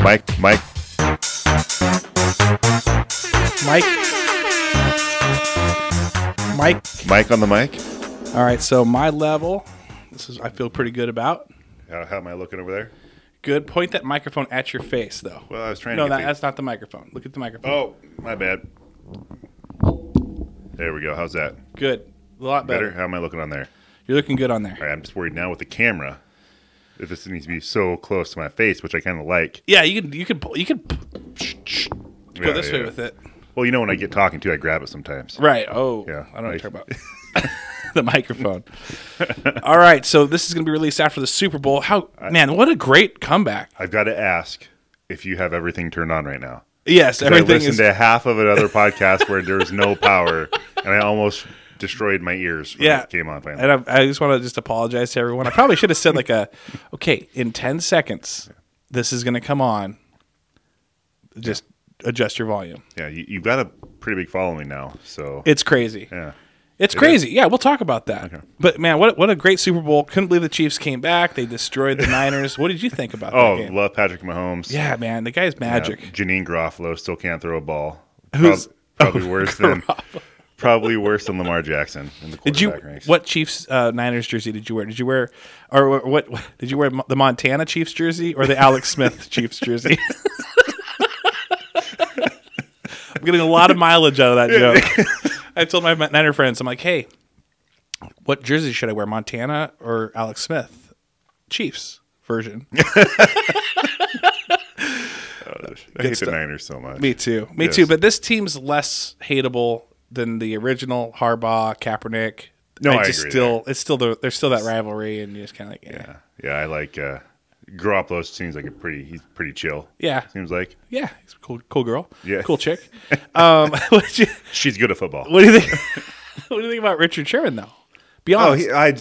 Mike. Mike on the mic. All right, so my level, I feel pretty good about. How am I looking over there? Good. Point that microphone at your face, though. Well, I was trying to get that's not the microphone. Look at the microphone. Oh, my bad. There we go. How's that? Good. A lot better. How am I looking on there? You're looking good on there. All right, I'm just worried now with the camera. If this needs to be so close to my face, which I kind of like. Yeah, you could go this way with it. Well, you know when I get talking to, I grab it sometimes. Right. Oh, yeah. I don't know what you're talking about. The microphone. All right, so this is going to be released after the Super Bowl. Man, what a great comeback. I've got to ask if you have everything turned on right now. Yes, everything is. I listened to half of another podcast where there was no power, and I almost destroyed my ears when it came on finally. And I just want to apologize to everyone. I probably should have said okay, in 10 seconds, this is going to come on. Just adjust your volume. Yeah, you've got a pretty big following now, so. It's crazy. Yeah. It's crazy. Yeah, we'll talk about that. Okay. But, man, what a great Super Bowl. Couldn't believe the Chiefs came back. They destroyed the Niners. What did you think about that game? Love Patrick Mahomes. Yeah, man. The guy's magic. Yeah, Janine Garofalo still can't throw a ball. Who's probably worse than Lamar Jackson in the quarterback ranks. What Chiefs Niners jersey did you wear? Did you wear the Montana Chiefs jersey or the Alex Smith Chiefs jersey? I'm getting a lot of mileage out of that joke. I told my Niner friends, I'm like, hey, what jersey should I wear, Montana or Alex Smith? Chiefs version. I hate the Niners so much. Me too. Me too. But this team's less hateable than the original Harbaugh, Kaepernick. No, I agree. There's still that rivalry, and you're just kind of like, yeah. I like Garoppolo. Seems like he's pretty chill. Yeah, seems like. Yeah, he's a cool girl. Yeah, cool chick. She's good at football. What do you think? What do you think about Richard Sherman, though? Be honest. I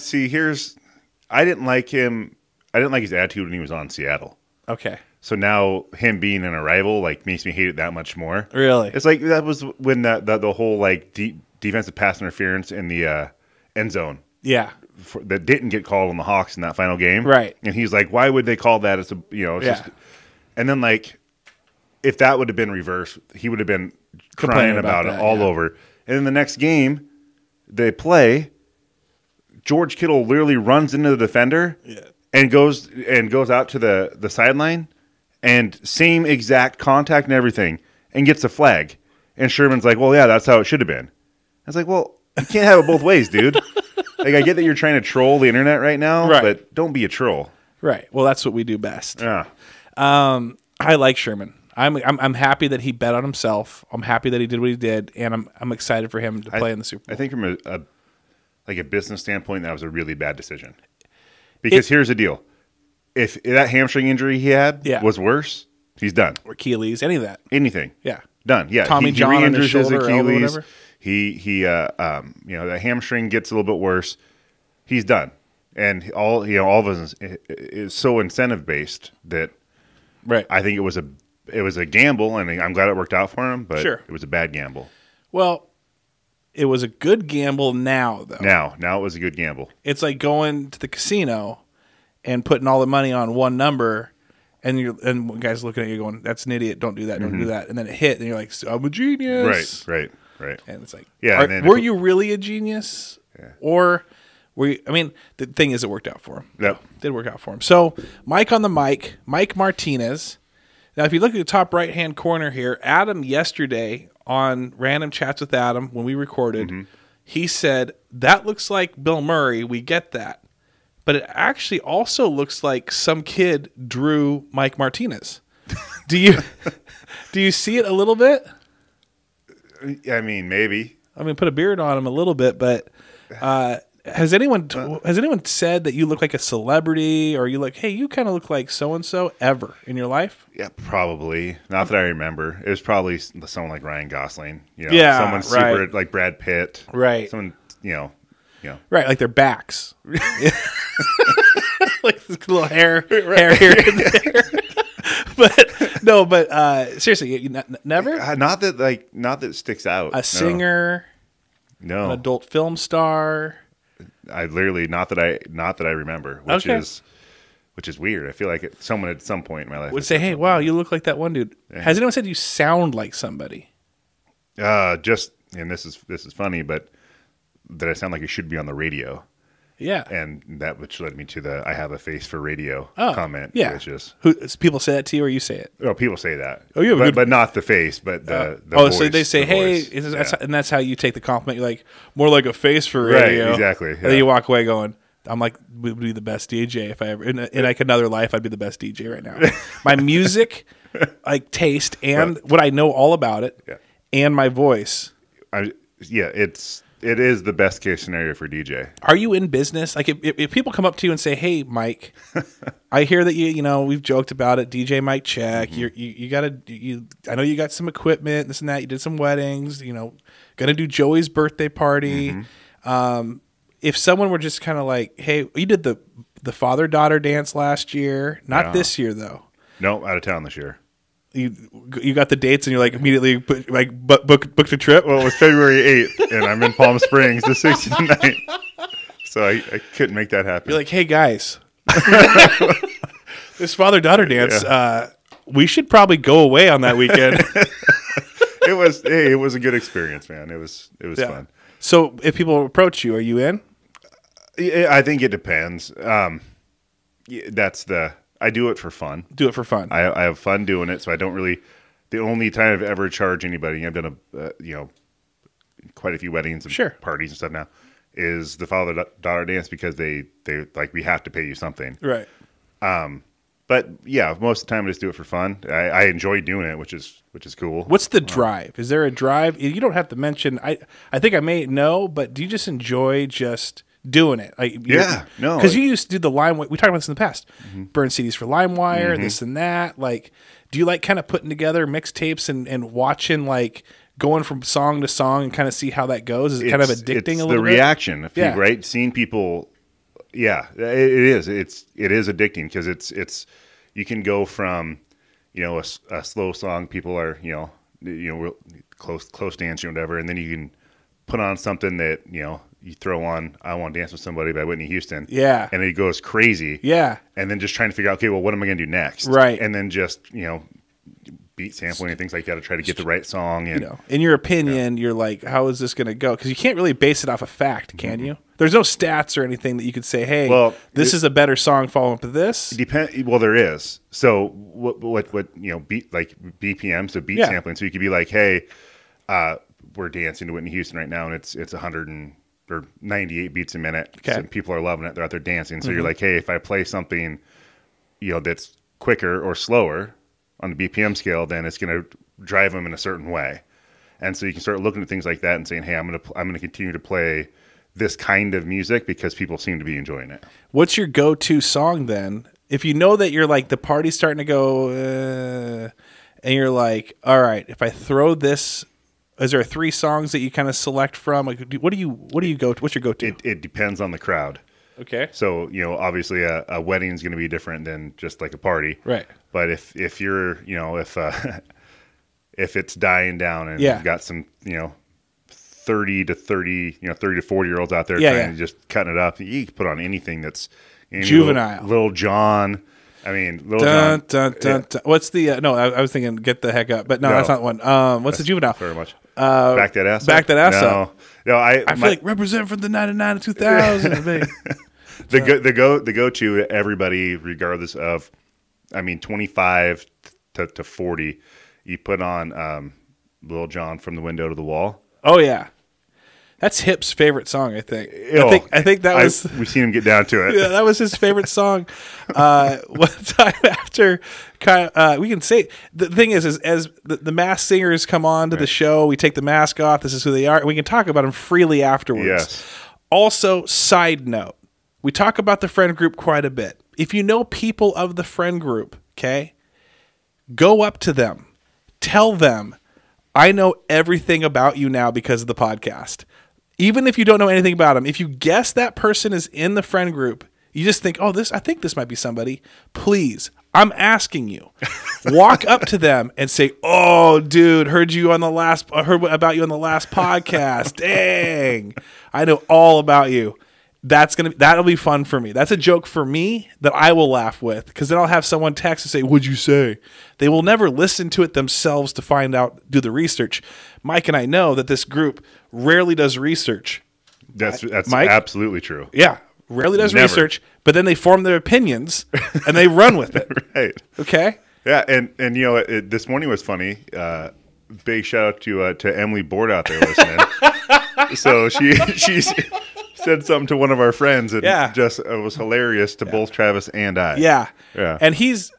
didn't like him. I didn't like his attitude when he was on Seattle. Okay. So now him being an rival makes me hate it that much more. Really? It's like that was when the whole defensive pass interference in the end zone. Yeah. That didn't get called on the Hawks in that final game. Right. And he's like, why would they call that? It's just, and then if that would have been reversed, he would have been crying about it all over. And then the next game they play, George Kittle literally runs into the defender and goes out to the sideline and same exact contact and everything and gets a flag. And Sherman's like, well, yeah, that's how it should have been. I was like, well, you can't have it both ways, dude. I get that you're trying to troll the internet right now, but don't be a troll. Right. Well, that's what we do best. Yeah. I like Sherman. I'm happy that he bet on himself. I'm happy that he did what he did, and I'm excited for him to play in the Super Bowl. I think from a business standpoint, that was a really bad decision. Because here's the deal: if that hamstring injury he had was worse, he's done. Or Achilles, any of that, anything, done. Yeah, Tommy John on his shoulder, or elbow, whatever. The hamstring gets a little bit worse. He's done, and all of us is so incentive based that I think it was a gamble, and I'm glad it worked out for him. But it was a bad gamble. Well, it was a good gamble now, though. Now it was a good gamble. It's like going to the casino and putting all the money on one number, and guys looking at you going, "That's an idiot. Don't do that. Don't do that." And then it hit, and you're like, "I'm a genius." Right. And it's like, were you really a genius? Yeah. Or were you, the thing is, it worked out for him. Yep. It did work out for him. So, Mike on the mic, Mike Martinez. Now, if you look at the top right-hand corner here, Adam yesterday on Random Chats with Adam, when we recorded, he said, that looks like Bill Murray. We get that. But it actually also looks like some kid drew Mike Martinez. Do you see it a little bit? Maybe. Put a beard on him a little bit, but has anyone said that you look like a celebrity, or you look, hey, you kind of look like so and so ever in your life? Yeah, probably. Not that I remember. It was probably someone like Ryan Gosling. Someone super like Brad Pitt. Right. Someone Right, like their backs. Like this little hair here and there. But seriously, never. Not that it sticks out. A singer, an adult film star. I literally not that I remember, which which is weird. I feel like someone at some point in my life would say, "Hey, wow, you look like that one dude." Yeah. Has anyone said you sound like somebody? And this is funny, but that I sound like you should be on the radio. Yeah. And that which led me to the I have a face for radio comment. Yeah. Which is, people say that to you or you say it? Oh, people say that. Oh, yeah. But not the face, but the voice. So they say, hey, and that's how you take the compliment. You're like, more like a face for radio. Right, exactly. Yeah. And then you walk away going, I'm like, would be the best DJ if I ever, in like another life, I'd be the best DJ right now. My music, like taste and what I know all about it and my voice. It is the best case scenario for DJ. Are you in business? Like if people come up to you and say, "Hey, Mike, I hear that we've joked about it. DJ Mike check. I know you got some equipment, this and that. You did some weddings. Gonna do Joey's birthday party. If someone were just kind of like, "Hey, you did the father-daughter dance last year, not this year though." No, out of town this year. You got the dates and you're like immediately booked a trip. Well, it was February 8th and I'm in Palm Springs the 6th and 9th. So I couldn't make that happen. You're like, hey guys, this father-daughter dance, we should probably go away on that weekend. It was a good experience, man. It was fun. So if people approach you, are you in? I think it depends. I do it for fun. Do it for fun. I have fun doing it, so I don't really. The only time I've ever charged anybody, I've done quite a few weddings and parties and stuff now, is the father-daughter dance because they like we have to pay you something, right? But yeah, most of the time I just do it for fun. I enjoy doing it, which is cool. What's the drive? Is there a drive? You don't have to mention. I think I may know, but do you just enjoy just doing it? Because you used to do the LimeWire. We talked about this in the past. Burn CDs for LimeWire, this and that. Like, do you like kind of putting together mixtapes and watching, like going from song to song and kind of see how that goes? Is it kind of addicting a little bit? The reaction, right? Seeing people, it is. It is addicting because it's you can go from a slow song, people are real close dancing or whatever, and then you can put on something that you throw on I Want to Dance with Somebody by Whitney Houston. Yeah. And it goes crazy. Yeah. And then just trying to figure out, okay, well, what am I going to do next? Right. And then just, beat sampling and things like that to try to get the right song. And, in your opinion, you're like, how is this going to go? Because you can't really base it off of fact, can you? There's no stats or anything that you could say, hey, this is a better song following up to this. Well, there is. So what beat, like BPM, so beat sampling. So you could be like, hey, we're dancing to Whitney Houston right now, and it's 98 beats a minute. Okay. So people are loving it. They're out there dancing. So you're like, hey, if I play something, that's quicker or slower on the BPM scale, then it's going to drive them in a certain way. And so you can start looking at things like that and saying, hey, I'm going to continue to play this kind of music because people seem to be enjoying it. What's your go-to song then? If you know that you're like the party's starting to go, and you're like, all right, if I throw this. Is there 3 songs that you kind of select from? Like, what do you go to? What's your go-to? It depends on the crowd. Okay. So, obviously a wedding is going to be different than just like a party. Right. But if you're, if it's dying down and you've got some, 30 to 40-year-olds out there trying to just cutting it up, you can put on anything that's juvenile. Little John. I mean, Little John. Dun. What's the no? I was thinking Get the Heck Up, but no, that's not one. What's the juvenile? Very much. Back that ass up. Back that ass up. No, I feel like represent from the 99 to 2000. the go-to everybody, regardless of, 25 to 40, you put on Lil Jon, From the Window to the Wall. Oh yeah, that's Hip's favorite song. I think that was. We've seen him get down to it. Yeah, that was his favorite song. One time after, we can say the thing is as the masked singers come on to the show, we take the mask off. This is who they are, and we can talk about them freely afterwards. Yes. Also, side note, we talk about the friend group quite a bit. If you know people of the friend group, okay, go up to them, tell them, I know everything about you now because of the podcast. Even if you don't know anything about them, if you guess that person is in the friend group, you just think, I think this might be somebody. Please, I'm asking you, walk up to them and say, oh, dude, heard about you on the last podcast. Dang, I know all about you. that'll be fun for me. That's a joke for me that I will laugh with, because then I'll have someone text and say, "What'd you say?" They will never listen to it themselves to find out, do the research. Mike and I know that this group rarely does research. That's Mike? Absolutely true. Yeah, rarely does Never. research, but then they form their opinions and they run with it. Right. Okay. Yeah, and this morning was funny. Big shout out to Emily Board out there listening. So she said something to one of our friends, and just it was hilarious to both Travis and I. Yeah. Yeah. And he's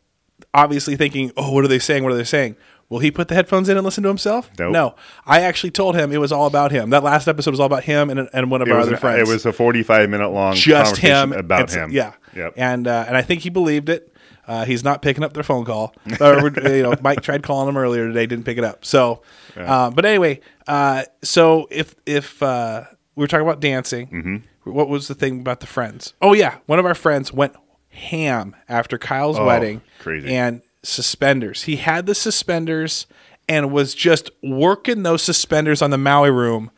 obviously thinking, "Oh, what are they saying? What are they saying?" Will he put the headphones in and listen to himself? Nope. No. I actually told him it was all about him. That last episode was all about him and one of our other friends. It was a 45-minute long just conversation him about him. Yeah. Yep. And I think he believed it. He's not picking up their phone call. Mike tried calling him earlier today, didn't pick it up. So, but anyway, so if we were talking about dancing, what was the thing about the friends? Oh yeah, one of our friends went ham after Kyle's wedding. Crazy. And suspenders. He had the suspenders and was just working those suspenders on the Maui room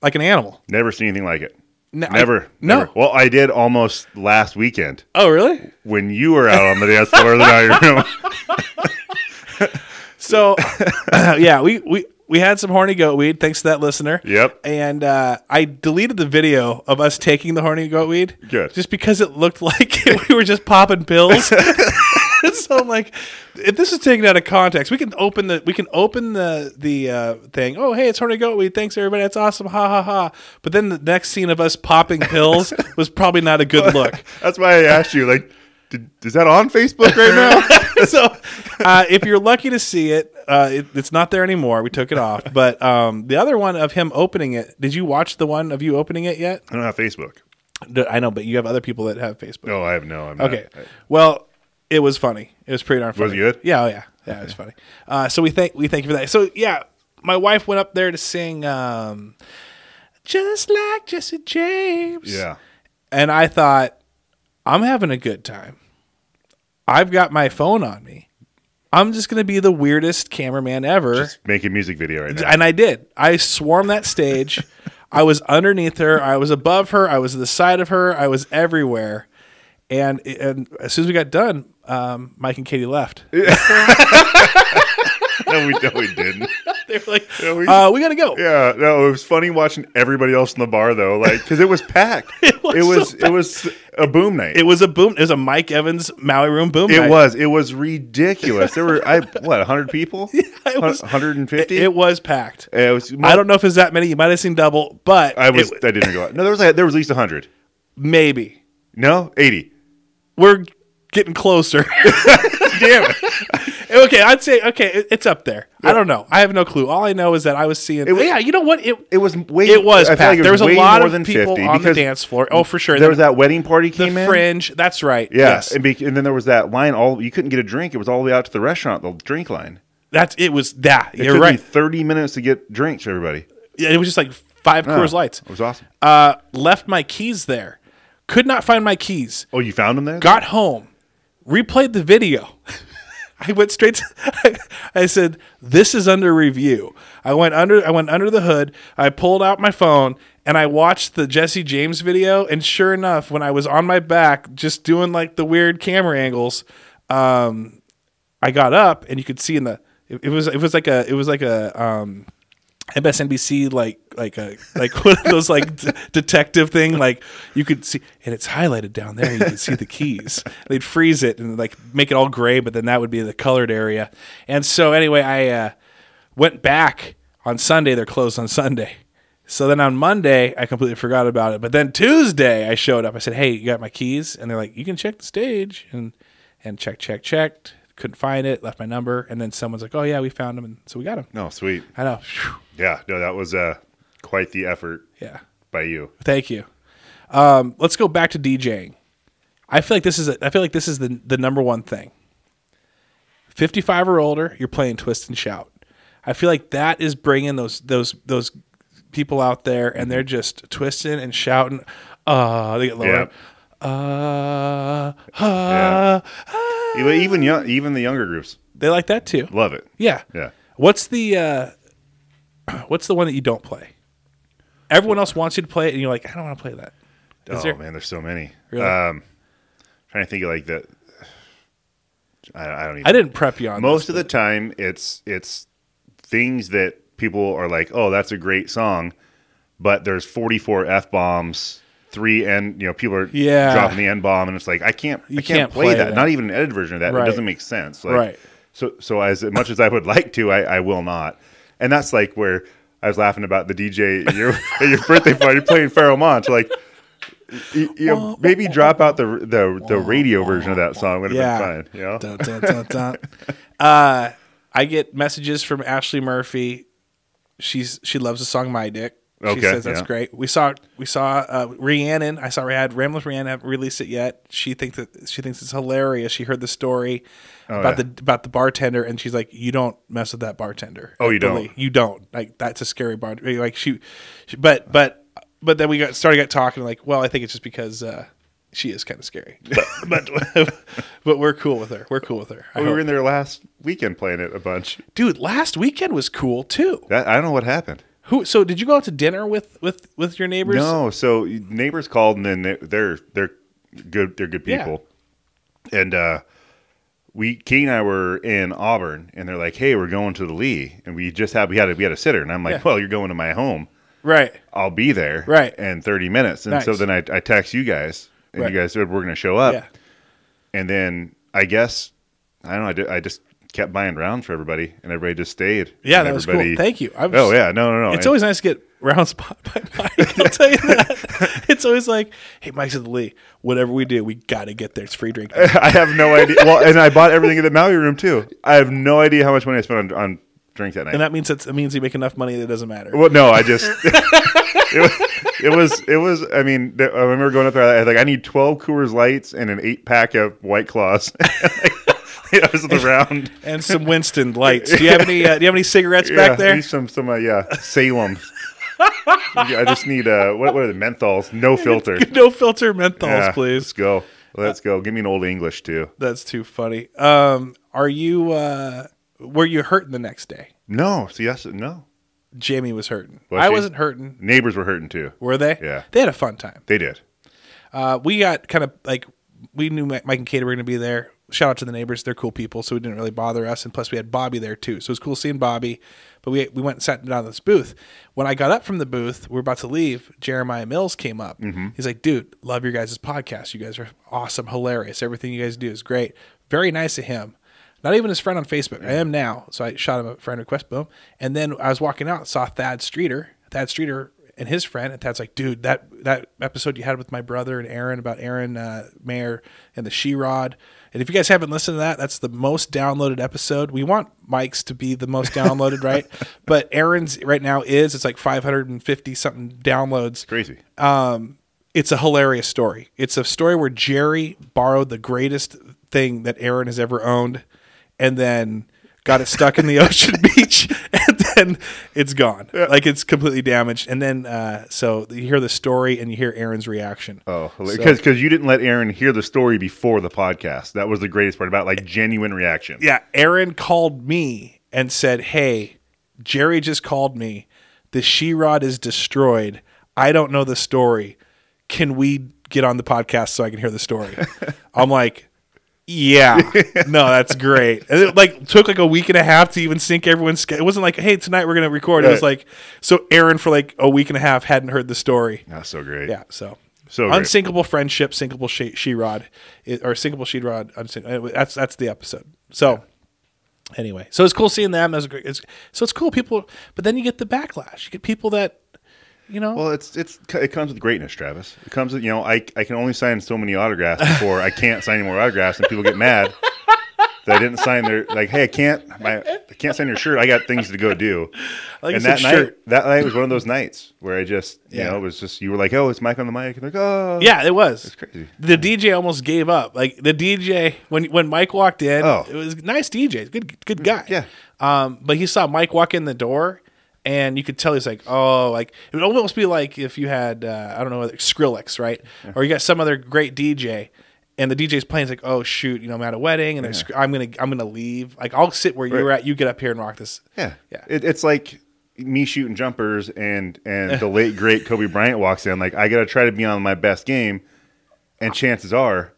like an animal. Never seen anything like it. Never. Well, I did almost last weekend. Oh, really? When you were out on the dance floor of the Maui room. So, yeah, we had some horny goat weed, thanks to that listener. Yep. And I deleted the video of us taking the horny goat weed. Good. Just because it looked like we were just popping pills. So I'm like, if this is taken out of context, we can open the thing. Oh, hey, it's horny goat weed. Thanks, everybody. That's awesome. Ha ha ha. But then the next scene of us popping pills was probably not a good look. That's why I asked you, like, is that on Facebook right now? So if you're lucky to see it, it's not there anymore. We took it off. But the other one of him opening it, did you watch the one of you opening it yet? I don't have Facebook. I know, but you have other people that have Facebook. No, I have no. I'm okay. Not. Well, it was funny. It was pretty darn funny. Was it good? Yeah, oh yeah. Yeah, it was funny. So we thank you for that. So yeah, my wife went up there to sing Just Like Jesse James. Yeah. And I thought, I'm having a good time. I've got my phone on me. I'm just going to be the weirdest cameraman ever. Just make a music video right now. And I did. I swarmed that stage. I was underneath her. I was above her. I was to the side of her. I was everywhere. And as soon as we got done, Mike and Katie left. No, we didn't. They were like, we got to go. Yeah, no, it was funny watching everybody else in the bar though, like because it was packed. It was a boom night. It was a Mike Evans Maui room boom night. It was ridiculous. There were 100 people? Yeah, it was 150. It was packed. It was. I don't know if it's that many. You might have seen double, but I didn't go out. No, there was at least 100. Maybe. No, 80. We're getting closer. Damn it. Okay, I'd say it's up there. Yeah. I don't know. I have no clue. All I know is that I was seeing. You know what? It was packed. Like there was a lot of people on the dance floor. Oh, for sure. There was that wedding party came in. The Fringe. That's right. Yeah. Yes. And then there was that line. You couldn't get a drink. It was all the way out to the restaurant. The drink line. You're right. Me 30 minutes to get drinks. Everybody. Yeah, it was just like 5 Coors Lights. It was awesome. Left my keys there. Could not find my keys. Oh, you found them there? Got home. Replayed the video. I went straight to, I said, this is under review. I went under the hood. I pulled out my phone and I watched the Jesse James video. And sure enough, when I was on my back, just doing like the weird camera angles, I got up and you could see it was like a MSNBC like one of those like detective thing, like you could see, and it's highlighted down there. You could see the keys. They'd freeze it and like make it all gray, but then that would be the colored area. And so anyway, I went back on Sunday. They're closed on Sunday. So then on Monday, I completely forgot about it. But then Tuesday, I showed up. I said, "Hey, you got my keys?" And they're like, "You can check the stage." And checked. Couldn't find it. Left my number. And then someone's like, "Oh yeah, we found them." And so we got them. No, sweet. I know. Yeah, no, that was quite the effort. Yeah, by you. Thank you. Let's go back to DJing. I feel like this is the number one thing. 55 or older, you're playing Twist and Shout. I feel like that is bringing those people out there, and they're just twisting and shouting. They get lower. Yeah. Even the younger groups, they like that too. Love it. Yeah. Yeah. What's the one that you don't play? Everyone else wants you to play it, and you're like, I don't want to play that. Man, there's so many. Really? Trying to think of like the. I don't even. I didn't prep you on most of the time. It's things that people are like, oh, that's a great song, but there's 44 F-bombs, 3 N. People are dropping the N-bomb, and it's like I can't play that. Not even an edited version of that. Right. It doesn't make sense. Like, right. So as much as I would like to, I will not. And that's like where I was laughing about the DJ at your birthday party playing Pharoah Monch. Like, maybe drop out the radio version of that song would have been fine. Dun, dun, dun, dun. I get messages from Ashley Murphy. She loves the song "My Dick." She says that's great. We saw Rhiannon. I saw Ramblin' with Rhiannon. Haven't released it yet. She thinks it's hilarious. She heard the story about the bartender, and she's like, "You don't mess with that bartender." Oh, you don't. You don't. Like, that's a scary bartender. Like but then we got talking. Like, well, I think it's just because she is kind of scary. But we're cool with her. We were in there last weekend playing it a bunch. Dude, last weekend was cool too. I don't know what happened. So did you go out to dinner with your neighbors? No. So neighbors called, and then they're good. They're good people. Yeah. And Katie and I were in Auburn, and they're like, "Hey, we're going to the Lee," and we had a sitter, and I'm like, "Well, you're going to my home, right? I'll be there, right, in 30 minutes." And so then I text you guys, and you guys said we're going to show up, and then I guess I don't know. I just kept buying rounds for everybody, and everybody just stayed. Yeah, that was cool. Thank you. No. It's always nice to get rounds bought by Mike. I'll tell you that. It's always like, hey, Mike's at the Lee. Whatever we do, we got to get there. It's free drink. I have no idea. Well, and I bought everything in the Maui room too. I have no idea how much money I spent on drinks that night. And that means it means you make enough money that it doesn't matter. Well, no, I just it was. I mean, I remember going up there. I was like, I need 12 Coors Lights and an 8-pack of White Claws. I was around and some Winston lights. Do you have any cigarettes back there? I need some Salem. I just need what are the menthols? No filter. No filter menthols, please. Let's go. Give me an old English too. That's too funny. Were you hurting the next day? No. No. Jamie was hurting. I wasn't hurting. Neighbors were hurting too. Were they? Yeah. They had a fun time. They did. We got kind of like, we knew Mike and Kate were going to be there. Shout out to the neighbors. They're cool people, so it didn't really bother us. And plus, we had Bobby there, too. So it was cool seeing Bobby. But we went and sat down in this booth. When I got up from the booth, we were about to leave, Jeremiah Mills came up. Mm-hmm. He's like, dude, love your guys' podcast. You guys are awesome, hilarious. Everything you guys do is great. Very nice of him. Not even his friend on Facebook. I am now. So I shot him a friend request, boom. And then I was walking out, saw Thad Streeter and his friend, and Thad's like, dude, that episode you had with my brother and Aaron about Aaron Mayer and the She-Rod. And if you guys haven't listened to that, that's the most downloaded episode. We want Mike's to be the most downloaded, right? But Aaron's right now it's like 550 something downloads. Crazy. It's a hilarious story. It's a story where Jerry borrowed the greatest thing that Aaron has ever owned, and then got it stuck in the ocean beach, and then it's gone. Yeah. Like, it's completely damaged. And then so you hear the story and you hear Aaron's reaction. Oh, because you didn't let Aaron hear the story before the podcast. That was the greatest part about, like, genuine reaction. Yeah, Aaron called me and said, hey, Jerry just called me. The She-Rod is destroyed. I don't know the story. Can we get on the podcast so I can hear the story? I'm like, yeah, no, that's great. And it like took like a week and a half to even sync everyone's. It wasn't like, hey, tonight we're gonna record. Right. It was like, so Aaron for like a week and a half hadn't heard the story. That's so great. Yeah, so unsinkable friendship, sinkable She-Rod, or sinkable She-Rod. That's the episode. So anyway, so it's cool seeing them. That's great. It's cool people, but then you get the backlash. You get people that. Well, it comes with greatness, Travis. It comes with, I can only sign so many autographs before I can't sign any more autographs, and people get mad that I didn't sign their, like, hey, I can't sign your shirt. I got things to go do. Like, and that night was one of those nights where I just, it was just, you were like, oh, it's Mike on the mic, and like, oh, yeah, it was. It's crazy. The DJ almost gave up. Like, the DJ when Mike walked in, it was a nice DJ, good guy. Yeah. But he saw Mike walk in the door. And you could tell he's like, oh, like it would almost be like if you had, I don't know, Skrillex, right? Yeah. Or you got some other great DJ, and the DJ's playing. It's like, oh shoot, I'm at a wedding, and I'm gonna leave. Like, I'll sit where you're at. You get up here and rock this. Yeah, yeah. It's like me shooting jumpers and the late great Kobe Bryant walks in, like I got to try to be on my best game, and chances are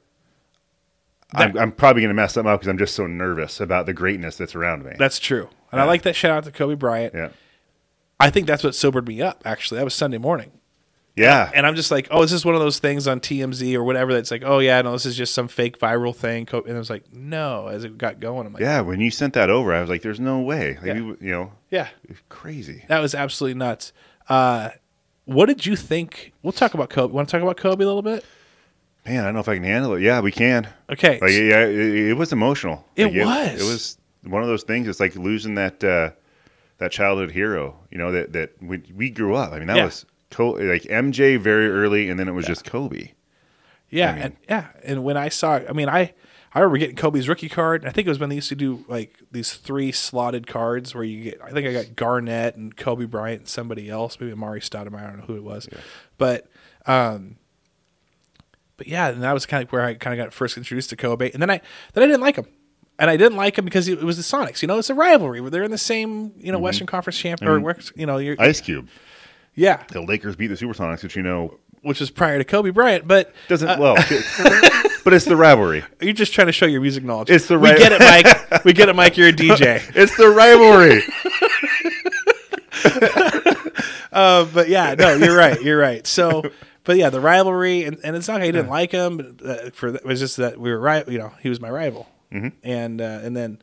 I'm probably going to mess something up because I'm just so nervous about the greatness that's around me. That's true. And I like that shout out to Kobe Bryant. Yeah. I think that's what sobered me up, actually. That was Sunday morning. Yeah. And I'm just like, oh, is this one of those things on TMZ or whatever that's like, oh, yeah, no, this is just some fake viral thing. And I was like, no, as it got going. I'm like, yeah, when you sent that over, I was like, there's no way. Like, yeah. It's crazy. That was absolutely nuts. What did you think? We'll talk about Kobe. Want to talk about Kobe a little bit? Man, I don't know if I can handle it. Yeah, we can. Okay. Like, yeah, it was emotional. It was. It was one of those things. It's like losing that childhood hero. That we grew up. I mean, that was like MJ very early, and then it was just Kobe. Yeah, and when I saw, I remember getting Kobe's rookie card. And I think it was when they used to do like these 3 slotted cards where you get. I think I got Garnett and Kobe Bryant and somebody else, maybe Amari Stoudemire. I don't know who it was, But yeah, and that was kind of where I kind of got first introduced to Kobe. And then I didn't like him. And I didn't like him because it was the Sonics. It's a rivalry. They're in the same, Western Conference champion. Or, Ice Cube. Yeah. The Lakers beat the Supersonics, which was prior to Kobe Bryant. But doesn't, but it's the rivalry. You're just trying to show your music knowledge. It's the We get it, Mike. We get it, Mike. You're a DJ. It's the rivalry. But yeah, no, you're right. You're right. So... But yeah, the rivalry, and it's not like I didn't like him. But it was just that we were right. He was my rival, and then,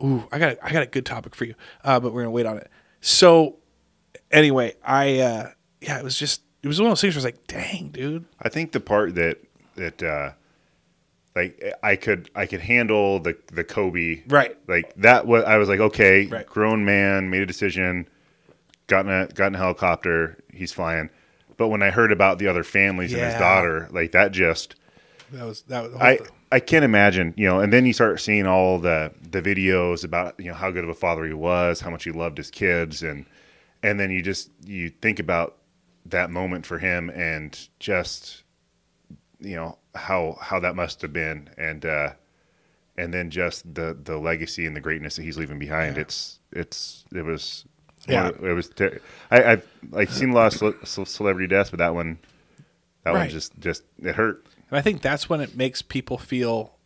I got a good topic for you, but we're gonna wait on it. So, anyway, it was one of those things where I was like, dang, dude. I think the part that like I could handle the Kobe, right? Like that. What I was like, okay, right. Grown man made a decision, got in a helicopter, he's flying. But when I heard about the other families and his daughter, like that was I can't imagine, and then you start seeing all the videos about, how good of a father he was, how much he loved his kids. And then you think about that moment for him and just, how that must've been. And then just the legacy and the greatness that he's leaving behind. Yeah. It was I've like seen a lot of celebrity deaths, but that one just it hurt. And I think that's when it makes people feel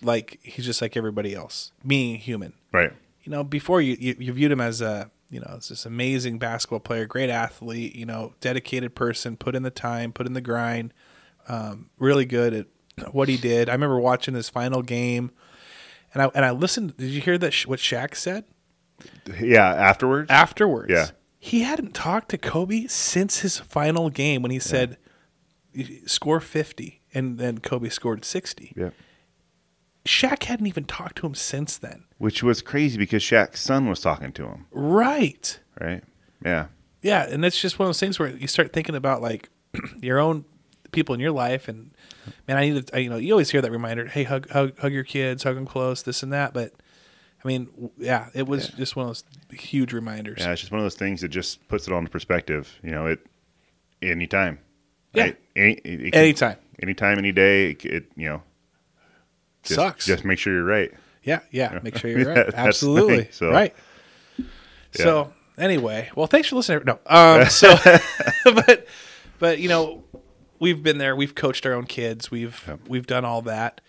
like he's just like everybody else, being human. Right. Before you viewed him as it's this amazing basketball player, great athlete, dedicated person, put in the time, put in the grind, really good at what he did. I remember watching his final game, and I listened. Did you hear what Shaq said? Yeah, afterwards? Yeah. He hadn't talked to Kobe since his final game when he said, score 50, and then Kobe scored 60. Yeah. Shaq hadn't even talked to him since then. Which was crazy because Shaq's son was talking to him. Right. Right? Yeah. Yeah, and it's just one of those things where you start thinking about, like, your own people in your life, and, man, I need to, you always hear that reminder, hey, hug your kids, hug them close, this and that, but it was just one of those huge reminders. Yeah, it's just one of those things that just puts it all into perspective. Anytime. Yeah. Right? Anytime. Anytime, any day. Sucks. Just make sure you're right. Yeah. Make sure you're right. Absolutely. So, right. Yeah. So anyway, well, thanks for listening. No. But we've been there. We've coached our own kids. We've done all that.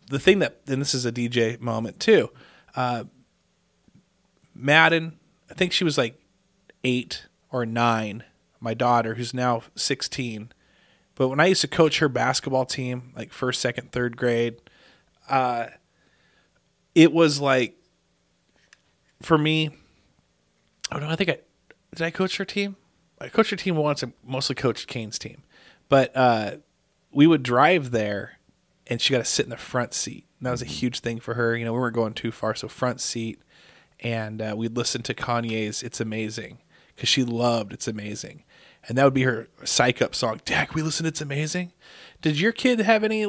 The thing and this is a DJ moment too. Madden, I think she was like 8 or 9, my daughter, who's now 16. But when I used to coach her basketball team, like 1st, 2nd, 3rd grade, it was like, for me, did I coach her team? I coached her team once and mostly coached Kane's team. But we would drive there, and she got to sit in the front seat. And that was a huge thing for her. We weren't going too far, so front seat. And we'd listen to Kanye's It's Amazing because she loved It's Amazing. And that would be her psych up song. Dad, can we listen to It's Amazing? Did your kid have any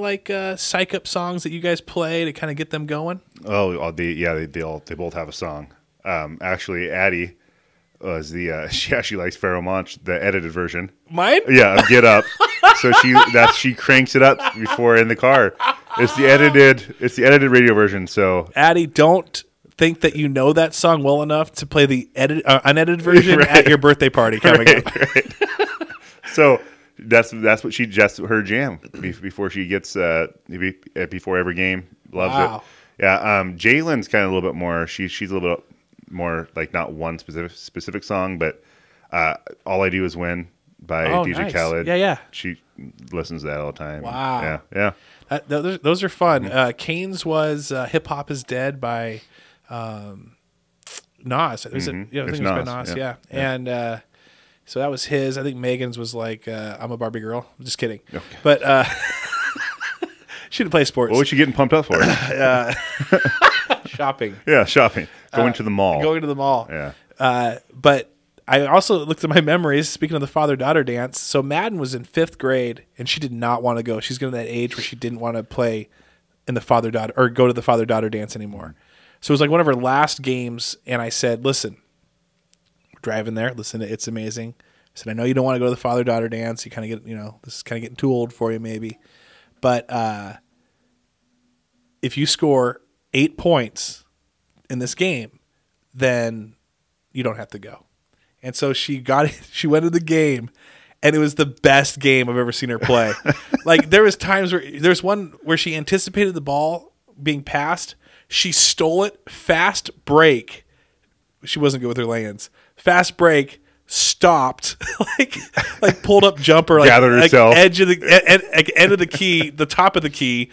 psych up songs that you guys play to kind of get them going? Oh, they both have a song. Actually, Addie was she actually likes Pharoah Monch, the edited version. Mine? Yeah, Get Up. So she cranks it up before in the car. It's the edited radio version. So Addie, don't think that you know that song well enough to play the unedited version at your birthday party coming up. Right. So that's what her jam before she gets before every game. Loves it. Yeah. Jalen's kind of a little bit more. She's a little bit more like not one specific song, but All I Do Is Win by DJ Khaled. Yeah. She listens to that all the time. Wow. Yeah. Those are fun. Kane's was Hip Hop Is Dead by Nas. I think it was by Nas. Yeah. And so that was his. I think Megan's was like I'm a Barbie Girl. I'm just kidding. Okay. But she didn't play sports. What was she getting pumped up for? Shopping. Yeah, shopping. Going to the mall. Going to the mall. Yeah. But I also looked at my memories, speaking of the father-daughter dance. So Madden was in 5th grade, and she did not want to go. She's getting to that age where she didn't want to play in the father-daughter or go to the father-daughter dance anymore. So it was like one of her last games, and I said, listen, we're driving there. Listen to It's Amazing. I said, I know you don't want to go to the father-daughter dance. You kind of get, this is kind of getting too old for you maybe. But if you score 8 points in this game, then you don't have to go. And so she went to the game, and it was the best game I've ever seen her play. Like there was times there's one where she anticipated the ball being passed. She stole it, fast break. She wasn't good with her lands. Fast break, stopped, like pulled up jumper, gathered herself, edge of the end of the key, the top of the key,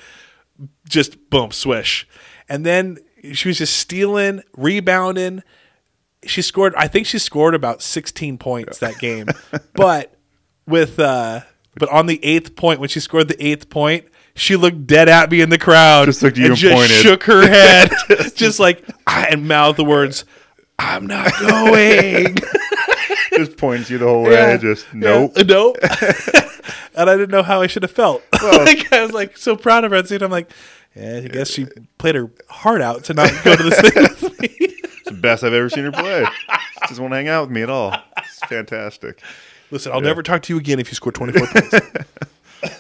just boom, swish. And then she was just stealing, rebounding. I think she scored about 16 points that game. But on the 8th point, when she scored the 8th point, she looked dead at me in the crowd. Just looked at you and just shook her head, just like, and mouthed the words, I'm not going. Just points you the whole way. Just nope. Nope. And I didn't know how I should have felt. Well, I was like so proud of her. And I'm like, I guess she played her heart out to not go to this thing with me. It's the best I've ever seen her play. She doesn't want to hang out with me at all. It's fantastic. Listen, I'll never talk to you again if you score 24 points.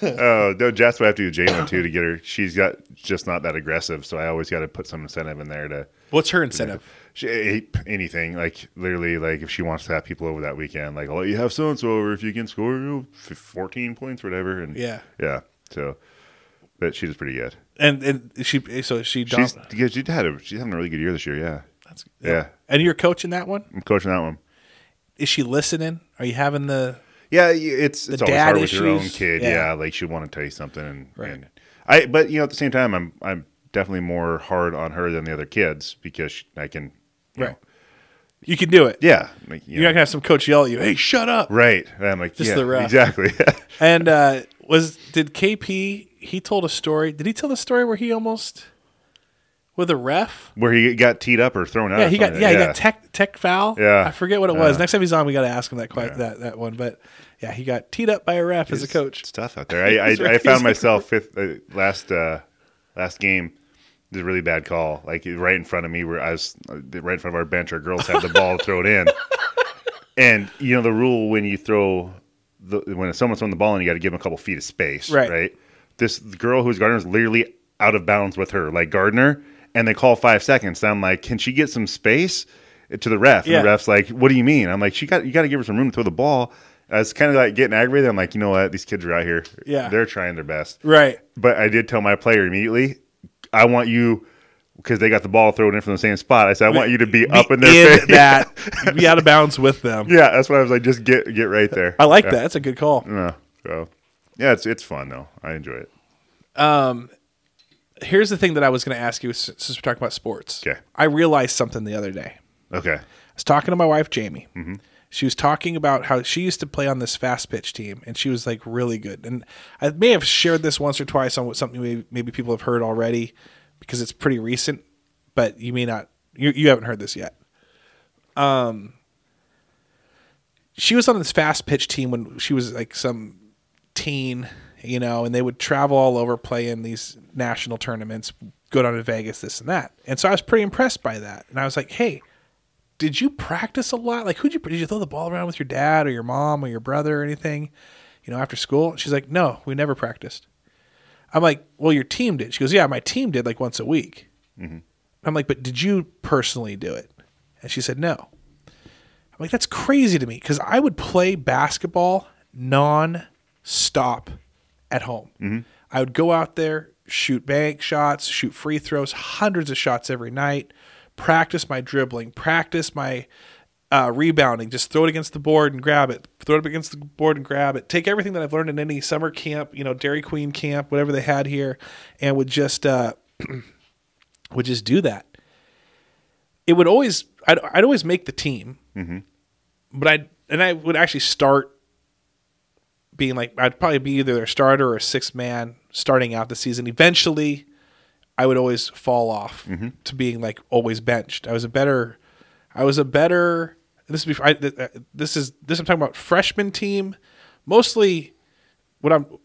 Oh, no, that's what I have to do with Jalen, too, to get her. She's just not that aggressive, so I always got to put some incentive in there to. What's her incentive? Anything. Like, literally, like, if she wants to have people over that weekend, like, I'll let you have so-and-so over if you can score 14 points or whatever. And yeah. So, but she does pretty good. And she's having a really good year this year, yeah. Yeah. And you're coaching that one? I'm coaching that one. Is she listening? Are you having the... Yeah, it's always hard with your own kid. Yeah, like she'll want to tell you something, but at the same time, I'm definitely more hard on her than the other kids because I can, you can do it. Yeah, you're not gonna have some coach yell at you, "Hey, shut up!" Right? And I'm like, just the ref. Exactly. And did KP? He told a story. Did he tell the story where he almost with a ref where he got teed up or thrown out? Yeah, he got tech foul. Yeah, I forget what it was. Next time he's on, we got to ask him that one. But yeah, he got teed up by a ref as a coach. It's tough out there. I found myself last game. It was a really bad call. Like right in front of me, where I was right in front of our bench. Our girls had the ball thrown in, and the rule when you throw when someone's throwing the ball in, you got to give them a couple feet of space. Right. This girl who's Gardner is literally out of bounds with her, like Gardner. And they call 5 seconds. So I'm like, can she get some space to the ref? And the ref's like, what do you mean? I'm like, you got to give her some room to throw the ball. I was kind of like getting aggravated. I'm like, you know what? These kids are out here. Yeah. They're trying their best. Right. But I did tell my player immediately, I want you, because they got the ball thrown in from the same spot. I said, I want you to be up in their face. Be out of bounds with them. Yeah. That's what I was like, just get right there. I like that. That's a good call. So, yeah, it's fun, though. I enjoy it. Here's the thing that I was going to ask you since we're talking about sports. Okay. I realized something the other day. Okay. I was talking to my wife, Jamie. Mm-hmm. She was talking about how she used to play on this fast pitch team, and she was like really good. And I may have shared this once or twice on something maybe people have heard already because it's pretty recent, but you may not. You haven't heard this yet. She was on this fast pitch team when she was like some teen. And they would travel all over, play in these national tournaments, go down to Vegas, this and that. And so I was pretty impressed by that. And I was like, hey, did you practice a lot? Like, did you throw the ball around with your dad or your mom or your brother or anything, after school? And she's like, no, we never practiced. I'm like, well, your team did. She goes, yeah, my team did like once a week. Mm-hmm. I'm like, but did you personally do it? And she said, no. I'm like, that's crazy to me because I would play basketball non-stop at home. Mm-hmm. I would go out there, shoot bank shots, shoot free throws, hundreds of shots every night, practice my dribbling, practice my rebounding, just throw it against the board and grab it, throw it up against the board and grab it, take everything that I've learned in any summer camp, Dairy Queen camp, whatever they had here, and would just do that. It would always, I'd always make the team, mm-hmm. but I would actually start being like, I'd probably be either a starter or a sixth man starting out the season. Eventually, I would always fall off mm-hmm. to being like always benched. I was a better. This is before. This I'm talking about freshman team. Mostly,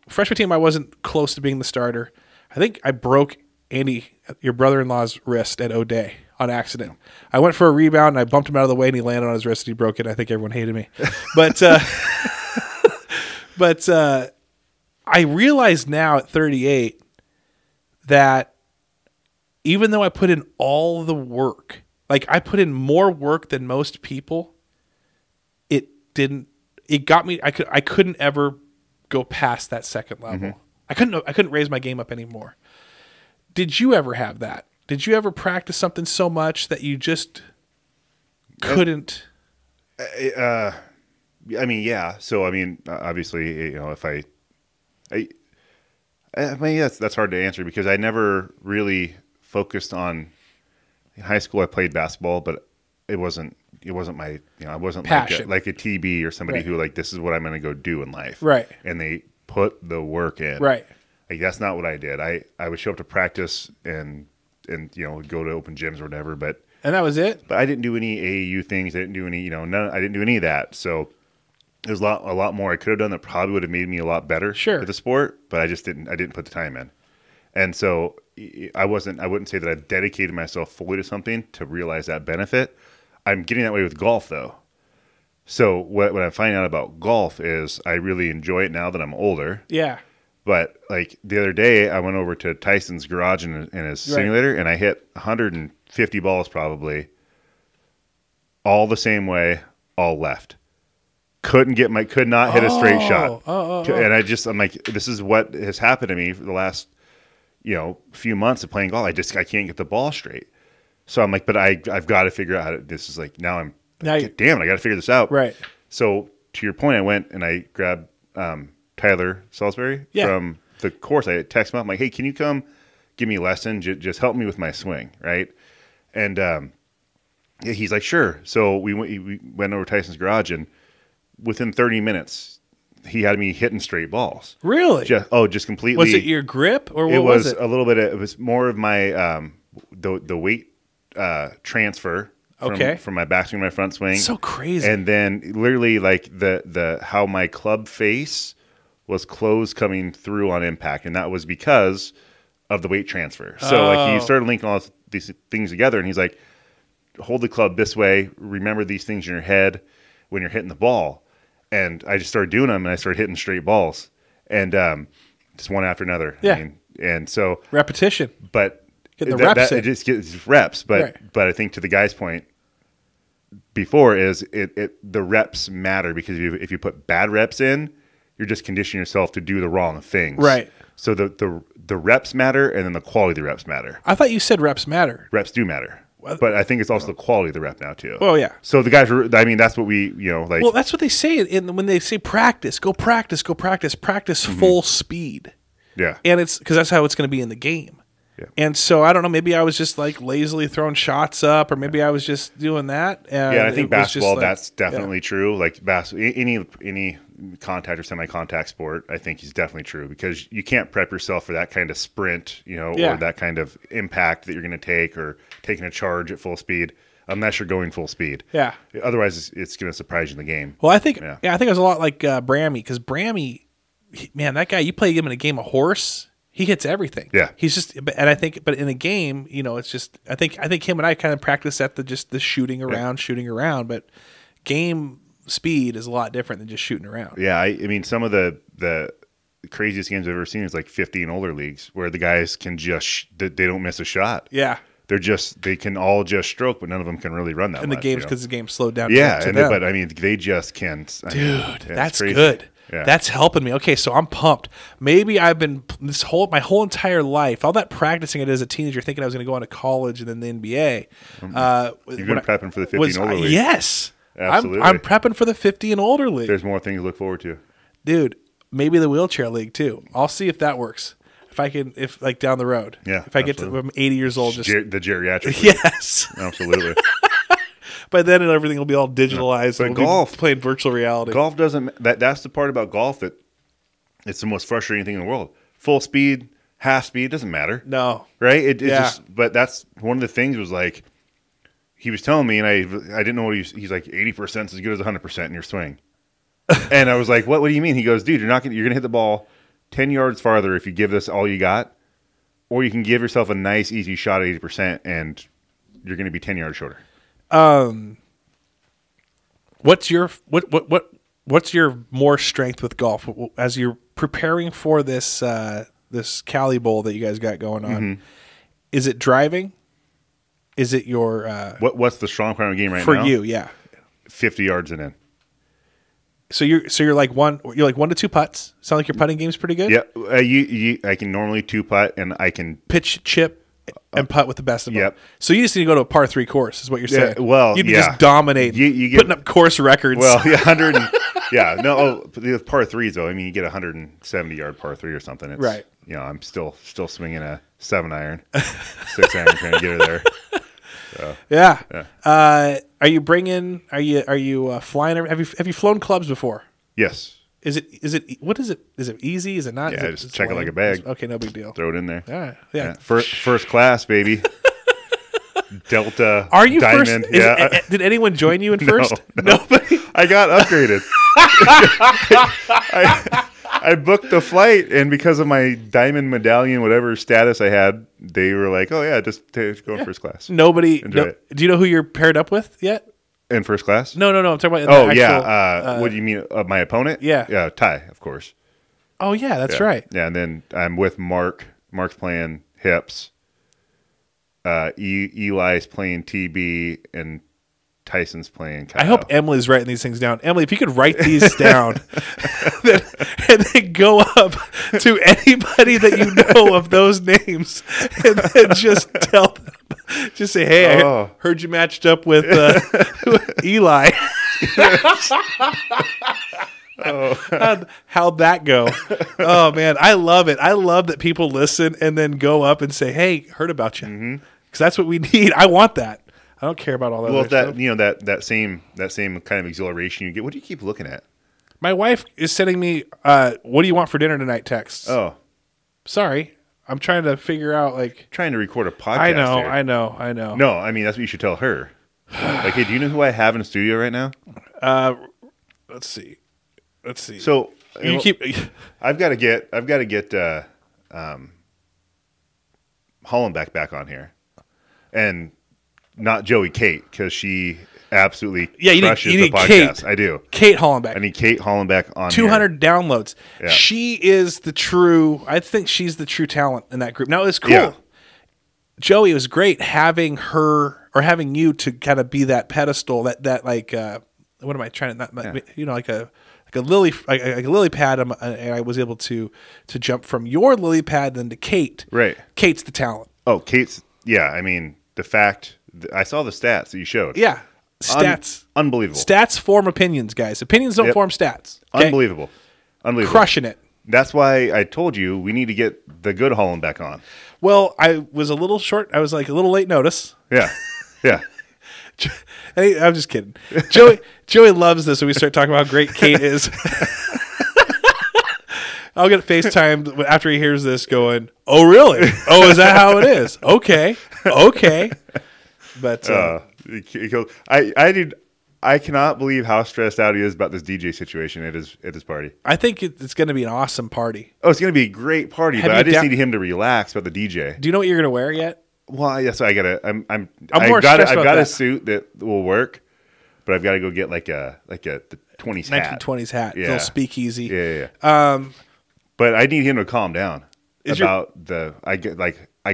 freshman team, I wasn't close to being the starter. I think I broke Andy, your brother-in-law's wrist at O'Day on accident. I went for a rebound and I bumped him out of the way and he landed on his wrist and he broke it. I think everyone hated me, but I realize now at 38 that even though I put in all the work, like I put in more work than most people, it got me. I couldn't ever go past that second level. Mm-hmm. I couldn't raise my game up anymore. Did you ever have that? Did you ever practice something so much that you just couldn't? I mean, yeah. So, I mean, obviously, if I mean, that's hard to answer because I never really focused on. In high school, I played basketball, but it wasn't my, I wasn't like a TB or somebody right. who like, this is what I'm going to go do in life. Right. And they put the work in. Right. Like, that's not what I did. I would show up to practice and go to open gyms or whatever, and that was it. But I didn't do any AAU things. I didn't do any, I didn't do any of that. So there's a lot more I could have done that probably would have made me a lot better at the sport, but I didn't put the time in. And so I wouldn't say that I've dedicated myself fully to something to realize that benefit. I'm getting that way with golf though. So what I'm finding out about golf is I really enjoy it now that I'm older. Yeah. But like the other day, I went over to Tyson's garage in his simulator, and I hit 150 balls probably, all the same way, all left. Could not hit a straight shot. And I'm like, this is what has happened to me for the last, few months of playing golf. I can't get the ball straight. So I'm like, but I've got to figure out how to. This is like damn it, I got to figure this out. Right. So to your point, I went and I grabbed Tyler Salisbury from the course. I texted him up. I'm like, hey, can you come give me a lesson? Just help me with my swing, right? And he's like, sure. So we went over to Tyson's garage, and within 30 minutes, he had me hitting straight balls. Really? Just completely. Was it your grip or what it was it? A little bit. It was more of my the weight transfer. From my backswing to my front swing. So crazy. And then literally like the how my club face was closed coming through on impact, and that was because of the weight transfer. So like he started linking all these things together, and he's like, hold the club this way, remember these things in your head when you're hitting the ball. And I just started doing them, and I started hitting straight balls, and just one after another. Yeah. And so repetition. But getting the reps in. It just gets reps. But I think to the guy's point before is the reps matter, because if you put bad reps in, you're just conditioning yourself to do the wrong things. Right. So the reps matter, and then the quality of the reps matter. I thought you said reps matter. Reps do matter. But I think it's also the quality of the rep now too. Oh yeah. So the guys that's what we, like. Well, that's what they say when they say practice, go practice full speed. Yeah. And it's because that's how it's going to be in the game. Yeah. And so I don't know, maybe I was just like lazily throwing shots up, or maybe I was just doing that. Yeah, I think basketball, that's definitely true. Like any contact or semi-contact sport, I think is definitely true, because you can't prep yourself for that kind of sprint, or that kind of impact that you're going to take, or taking a charge at full speed, unless you're going full speed. Yeah. Otherwise, it's going to surprise you in the game. Well, I think it was a lot like Brammy, because Brammy, man, that guy, you play him in a game of horse, he hits everything. Yeah. He's just, and I think, but in a game, it's just, I think him and I kind of practice at the shooting around, but game speed is a lot different than just shooting around. Yeah. I mean, some of the craziest games I've ever seen is like 50 and older leagues, where the guys can just, they don't miss a shot. Yeah. they can all just stroke, but none of them can really run that in much. the games because the game slowed down. Yeah, but I mean, they just can't. Dude, that's good. Yeah. That's helping me. Okay, so I'm pumped. Maybe I've been my whole entire life, all that practicing it as a teenager, thinking I was going to go on to college and then the NBA. You've been prepping for the 50 and older league. Yes, absolutely. I'm prepping for the 50 and older league. There's more things to look forward to, dude. Maybe the wheelchair league too. I'll see if that works. If like down the road. Yeah. If I get to I'm 80 years old, just the geriatric. Yes. Absolutely. By then, everything will be all digitalized. But and golf, playing virtual reality. Golf doesn't. That's the part about golf that it's the most frustrating thing in the world. Full speed, half speed, doesn't matter. No, right? It just. But that's one of the things. Was like he was telling me, and I didn't know what he's like. 80% is as good as 100% in your swing. And I was like, what? What do you mean? He goes, dude, you're gonna hit the ball 10 yards farther if you give this all you got, or you can give yourself a nice easy shot at 80%, and you're going to be 10 yards shorter. What's your more strength with golf as you're preparing for this this Cali Bowl that you guys got going on? Mm-hmm. Is it driving? Is it your what's the strong part of the game right for now? For you, yeah. 50 yards and in. So you're like 1 to 2 putts. Sound like your putting game's pretty good. Yeah, I can normally 2 putt, and I can pitch, chip, and putt with the best of them. Yep. So you just need to go to a par 3 course, is what you're saying. Well, you can just dominate, putting up course records. Well, 100. The par 3s though. I mean, you get 170 yard par 3 or something. It's, right. I'm still swinging a 7-iron, 6-iron, trying to get her there. So, yeah. Are you bringing? Are you flying? Have you flown clubs before? Yes. Is it? What is it? Is it easy? Is it not? Yeah, just check it like a bag. Okay, no big deal. Throw it in there. Yeah. First class, baby. Delta. Are you Diamond. First? Did anyone join you in first? No. Nobody. I got upgraded. I booked the flight, and because of my diamond medallion, whatever status I had, they were like, "Oh yeah, just go in first class." Nobody. Do you know who you're paired up with yet? In first class? No. I'm talking about. What do you mean? My opponent? Yeah. Ty, of course. Oh yeah, that's right. Yeah, and then I'm with Mark. Mark's playing hips. Eli's playing TB, and Tyson's playing Kyle. I hope Emily's writing these things down. Emily, if you could write these down and then go up to anybody that you know of those names and then just tell them, just say, hey, I heard you matched up with Eli. How'd that go? Oh, man, I love it. I love that people listen and then go up and say, hey, heard about you. Because that's what we need. I want that. I don't care about all that. Well, that same kind of exhilaration you get. What do you keep looking at? My wife is sending me, "What do you want for dinner tonight?" text. Oh, sorry, I'm trying to figure out trying to record a podcast. I know. No, I mean that's what you should tell her. Like, hey, do you know who I have in the studio right now? Let's see. So you keep. I've got to get Hollenbeck back on here, and not Joey Kate, because she absolutely crushes the podcast. Kate. I do. Kate Hollenbeck. I need Kate Hollenbeck on 200 downloads. Yeah. She is I think she's the true talent in that group. Now, it's cool. Yeah. Joey, it was great having her or having you to kind of be that pedestal, that like, what am I trying to, like a lily pad, and I was able to jump from your lily pad then to Kate. Right. Kate's the talent. Oh, Kate's, yeah, I mean, the fact, I saw the stats that you showed. Yeah. Stats. Unbelievable. Stats form opinions, guys. Opinions don't form stats. Okay? Unbelievable. Crushing it. That's why I told you we need to get the good Hollenbeck on. Well, I was a little short. I was like a little late notice. Yeah. I'm just kidding. Joey loves this when we start talking about how great Kate is. I'll get FaceTimed after he hears this going, oh, really? Oh, is that how it is? Okay. But I cannot believe how stressed out he is about this DJ situation at his party. I think it's going to be an awesome party. Oh, it's going to be a great party, but I just need him to relax about the DJ. Do you know what you're going to wear yet? Well, yes, I gotta. I've got a suit that will work, but I've got to go get like the 20s hat. 1920s hat. Yeah. Little speakeasy. Yeah. But I need him to calm down I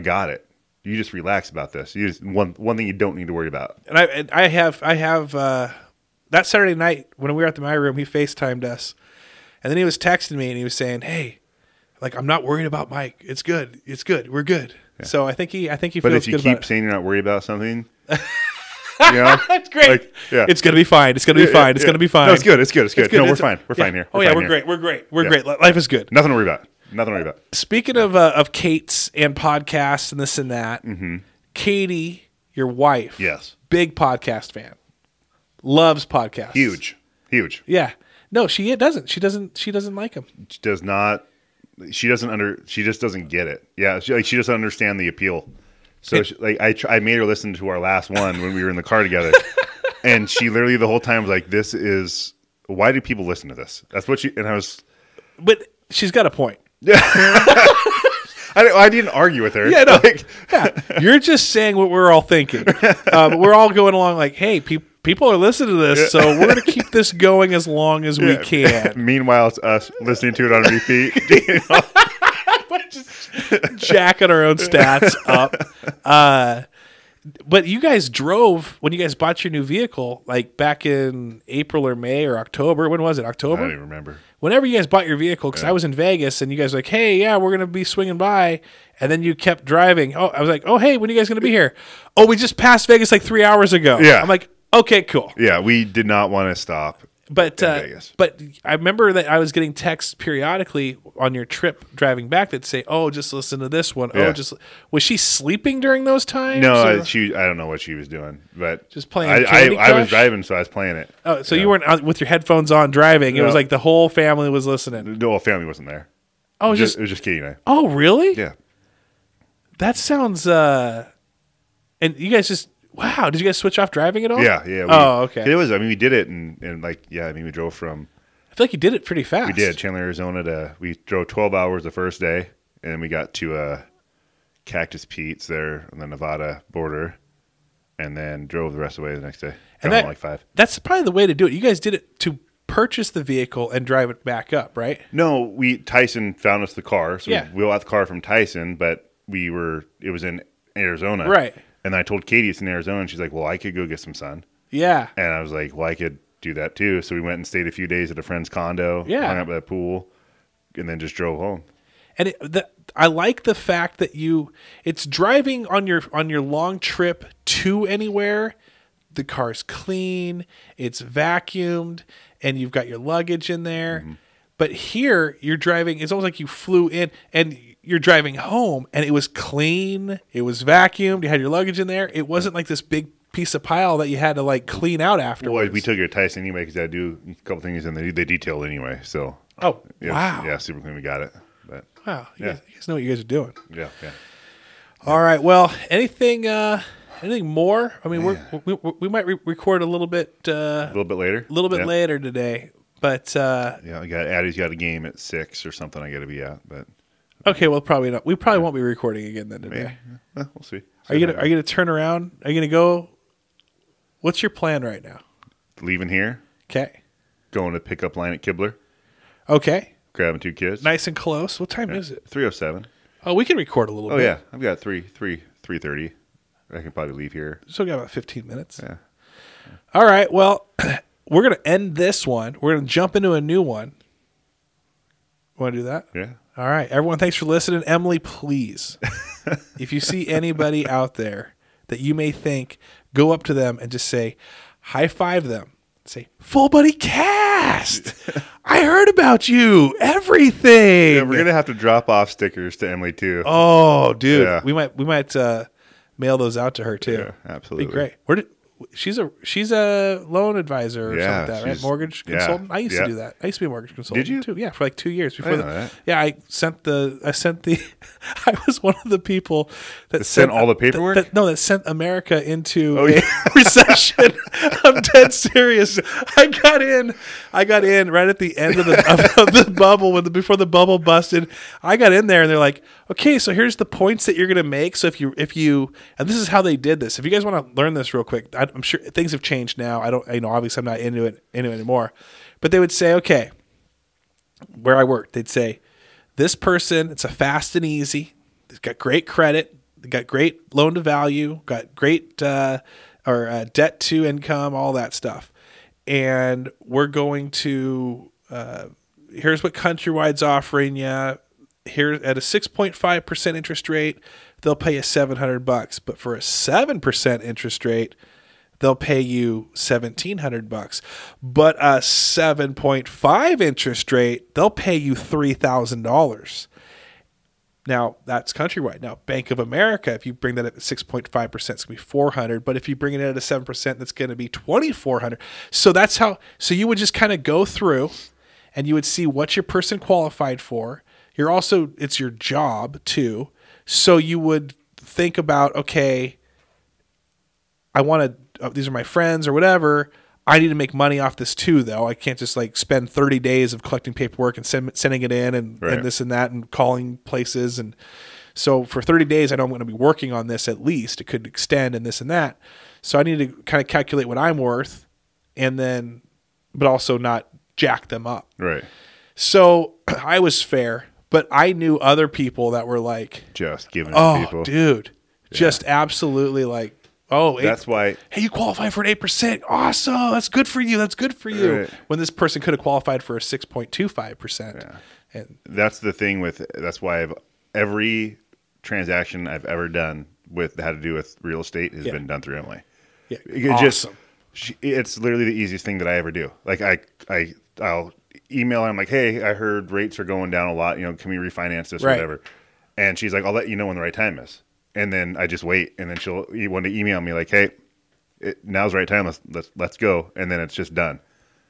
got it. You just relax about this. You just one thing you don't need to worry about. And I have that Saturday night when we were at my room, he FaceTimed us, and then he was texting me and he was saying, "Hey, like I'm not worried about Mike. It's good. We're good." Yeah. So I think he feels good about it. But if you keep saying you're not worried about something, you know, that's great. Like, yeah. It's gonna be fine. It's gonna be fine. It's gonna be fine. No, it's good. It's good. No, we're fine. We're fine here. We're great. We're great. Life is good. Nothing to worry about. Speaking of Kate's and podcasts and this and that, Katie, your wife, yes, big podcast fan, loves podcasts. Huge. Yeah. No, she doesn't. She doesn't like them. She does not. She just doesn't get it. Yeah, she doesn't understand the appeal. So I made her listen to our last one when we were in the car together, and she literally the whole time was like, "This is why do people listen to this?" That's what she and I was. But she's got a point. Yeah. I didn't argue with her. Yeah, no. You're just saying what we're all thinking. We're all going along like, hey, people are listening to this, so we're going to keep this going as long as we can. Meanwhile, it's us listening to it on repeat. Just jacking our own stats up. But you guys drove, when you guys bought your new vehicle, like back in April or May or October. When was it? October? I don't even remember. Whenever you guys bought your vehicle, because I was in Vegas, and you guys were like, hey, yeah, we're going to be swinging by. And then you kept driving. Oh, I was like, oh, hey, when are you guys going to be here? Oh, we just passed Vegas like 3 hours ago. Yeah. I'm like, okay, cool. Yeah, we did not want to stop. But I remember that I was getting texts periodically on your trip driving back that say, "Oh, just listen to this one." Yeah. Was she sleeping during those times? No, I don't know what she was doing, but just playing. I was driving, so I was playing it. Oh, so you weren't out with your headphones on driving? No. It was like the whole family was listening. The whole family wasn't there. Oh, it was just Katie and I. Oh, really? Yeah. That sounds. And you guys just. Wow, did you guys switch off driving at all? Yeah. Okay. It was. I mean, we did it, and like, yeah. I mean, we drove from. I feel like you did it pretty fast. We did Chandler, Arizona. We drove 12 hours the first day, and we got to Cactus Pete's there on the Nevada border, and then drove the rest of the way the next day. And like 5. That's probably the way to do it. You guys did it to purchase the vehicle and drive it back up, right? No, Tyson found us the car, so yeah. we wheeled out the car from Tyson, but it was in Arizona, right? And I told Katie it's in Arizona, and she's like, well, I could go get some sun. Yeah. And I was like, well, I could do that too. So we went and stayed a few days at a friend's condo, hung out at the pool, and then just drove home. And I like the fact that it's driving on your long trip to anywhere. The car's clean, it's vacuumed, and you've got your luggage in there. Mm-hmm. But here you're driving, it's almost like you flew in and you're driving home and it was clean, it was vacuumed, you had your luggage in there. It wasn't like this big piece of pile that you had to like clean out afterwards. Well, we took it to Tyson anyway because I do a couple things and they detailed anyway. So wow. Yeah, super clean. We got it. But wow. You guys know what you guys are doing. Yeah. All right. Well, anything more? I mean, we might record a little bit later. A little bit later today. But Addie's got a game at 6 or something. I got to be at, but okay. Well, probably not. We probably won't be recording again then today. We'll see. Are you gonna turn around? Are you gonna go? What's your plan right now? Leaving here. Okay. Going to pick up line at Kibler. Okay. Grabbing 2 kids. Nice and close. What time is it? 3:07. Oh, we can record a little bit. Oh yeah, I've got 3:30. I can probably leave here. So we got about 15 minutes. Yeah. All right. Well. We're going to end this one. We're going to jump into a new one. Want to do that? Yeah. All right. Everyone, thanks for listening. Emily, please, if you see anybody out there that you may think, go up to them and just say, high five them. Say, Full Buddy Cast. I heard about you. Everything. Yeah, we're going to have to drop off stickers to Emily, too. Oh, dude. Yeah. We might mail those out to her, too. Yeah, absolutely. Be great. She's a loan advisor or something like that, right? Mortgage consultant. I used to do that. I used to be a mortgage consultant. Did you? Too. Yeah, for like 2 years before that. Yeah, I was one of the people that sent all the paperwork. That sent America into a recession. I'm dead serious. I got in right at the end of the bubble before the bubble busted. I got in there and they're like, okay, so here's the points that you're going to make. So if you and this is how they did this. If you guys want to learn this real quick, I'm sure things have changed now. Obviously I'm not into it anymore, but they would say, okay, where I worked, they'd say, this person, it's a fast and easy. They've got great credit. They got great loan to value, got great debt to income, all that stuff. And we're going to, here's what Countrywide's offering you. Here at a 6.5% interest rate, they'll pay you $700. But for a 7% interest rate, they'll pay you $1,700. But a 7.5 interest rate, they'll pay you $3,000. Now that's Countrywide. Now Bank of America, if you bring that at 6.5%, it's gonna be $400. But if you bring it at a 7%, that's gonna be $2,400. So that's how. So you would just kind of go through, and you would see what your person qualified for. You're also, it's your job too. So you would think about, okay, I want to, these are my friends or whatever. I need to make money off this too, though. I can't just like spend 30 days of collecting paperwork and sending it in and this and that and calling places. And so for 30 days, I know I'm going to be working on this at least. It could extend and this and that. So I need to kind of calculate what I'm worth and then, but also not jack them up. Right. So I was fair. But I knew other people that were like, just giving it to people. Oh, dude, just absolutely like, oh, that's why. Hey, you qualify for an 8%. Awesome. That's good for you. That's good for you. Right. When this person could have qualified for a 6.25%. Yeah. And that's the thing that's why every transaction I've ever done that had to do with real estate has been done through Emily. Yeah. Awesome. It's literally the easiest thing that I ever do. Like I'll email her. I'm like, hey, I heard rates are going down a lot. Can we refinance this or whatever? And she's like, I'll let you know when the right time is. And then I just wait. And then she'll want to email me like, hey, now's the right time. Let's go. And then it's just done.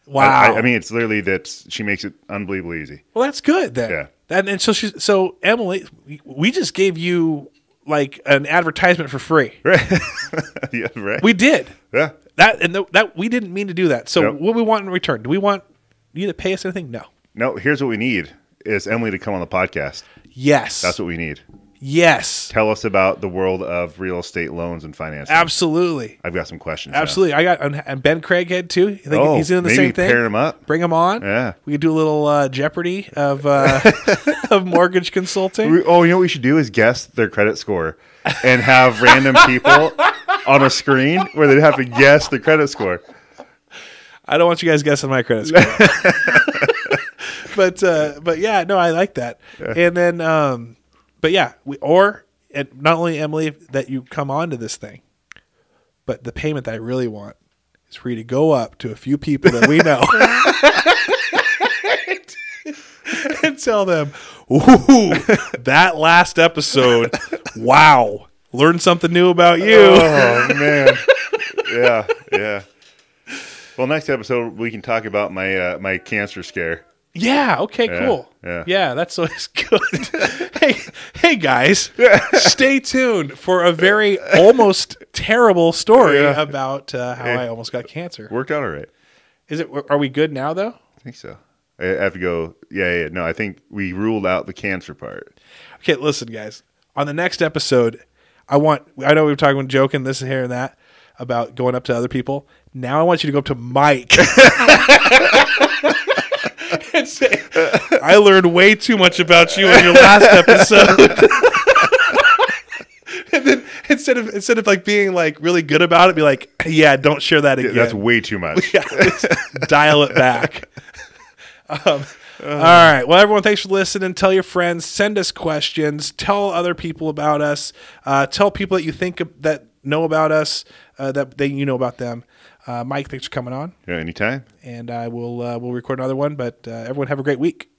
Wow. I mean, it's literally that she makes it unbelievably easy. Well, that's good then. Yeah. And so Emily, we just gave you like an advertisement for free. Right. Yeah. Right. We did. Yeah. That we didn't mean to do that. So what we want in return? Do we want you to pay us anything? No. No. Here's what we need is Emily to come on the podcast. Yes. That's what we need. Yes. Tell us about the world of real estate loans and financing. Absolutely. I've got some questions. Absolutely. Now. I got and Ben Craighead too. He's doing the same thing. Pair him up. Bring him on. Yeah. We could do a little Jeopardy of of mortgage consulting. You know what we should do is guess their credit score and have random people on a screen where they'd have to guess the credit score. I don't want you guys guessing my credit score. But yeah, no, I like that. Yeah. And then but yeah, not only Emily that you come on to this thing, but the payment that I really want is for you to go up to a few people that we know and tell them, ooh, that last episode, wow, learned something new about you. Oh, man. Yeah. Well, next episode, we can talk about my cancer scare. Yeah. Okay. Cool. Yeah. That's always good. Hey, guys, stay tuned for a very almost terrible story about how I almost got cancer. Worked out all right. Are we good now though? I think so. I have to go. Yeah. No, I think we ruled out the cancer part. Okay. Listen, guys. On the next episode, I know we were talking, joking this and here and that about going up to other people. Now I want you to go up to Mike. And say, I learned way too much about you in your last episode. And then instead of like being like really good about it, be like, yeah, don't share that again. That's way too much. Yeah, dial it back. All right. Well, everyone, thanks for listening. Tell your friends. Send us questions. Tell other people about us. Tell people that you think that know about us, that you know about them. Mike, thanks for coming on. Yeah, anytime. And we'll record another one. But everyone have a great week.